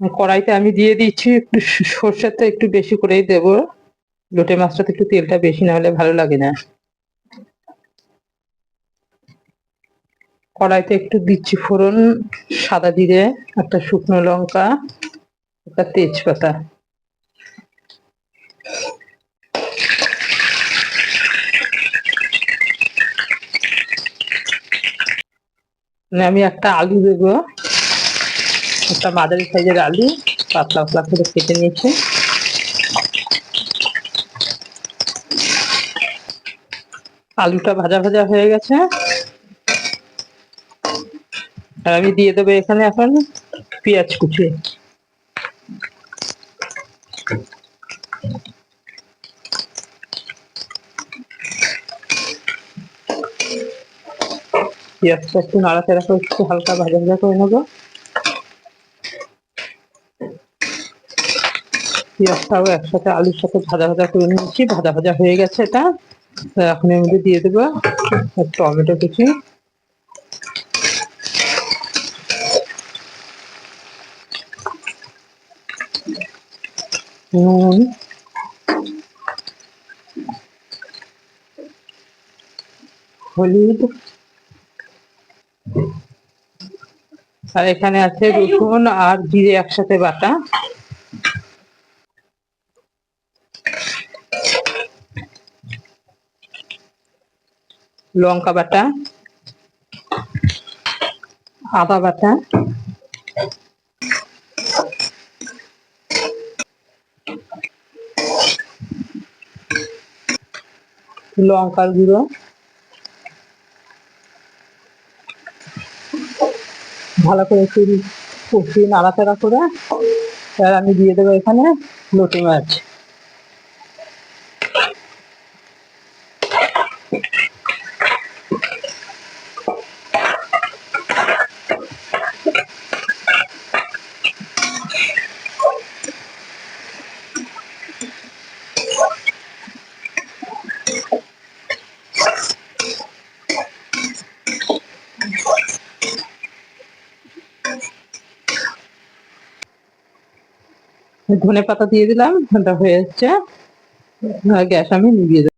কড়াইতে আমি দিয়ে দিচ্ছি একটু সর্ষের তেল, একটু বেশি করেই দেবো। লোটে মাছটাতে একটু তেলটা বেশি না হলে ভালো লাগে না। কড়াইতে একটু দিচ্ছি ফোড়ন, সাদা জিরে, একটা শুকনো লঙ্কা, একটা তেজপাতা। আমি একটা আলু দেবো, একটা মাঝারি সাইজের আলু পাতলা পাতলা করে কেটে নিয়েছি। আলুটা ভাজা ভাজা হয়ে গেছে, আর আমি দিয়ে দেবো এখানে এখন পেঁয়াজ কুচি। পেঁয়াজটা একটু নাড়াচাড়া করে একটু হালকা ভাজা ভাজা করে নেবো। পেঁয়াজটাও একসাথে আলুর সাথে ভাজা ভাজা করে নিয়েছি, ভাজা ভাজা হয়ে গেছে এটা। এখন এর মধ্যে দিয়ে দেবো টমেটো কুচি, নুন, হলুদ, আর এখানে আছে রসুন আর জিরে একসাথে বাটা। লঙ্কা বাটা, আদা বাটা, লঙ্কার গুঁড়ো, ভালো করে একটু কষিয়ে নাড়াচাড়া করে আর আমি দিয়ে দেবো এখানে লোটে মাছ। ধনে পাতা দিয়ে দিলাম, এটা হয়ে যাচ্ছে। গ্যাস আমি নিভিয়ে দেবো।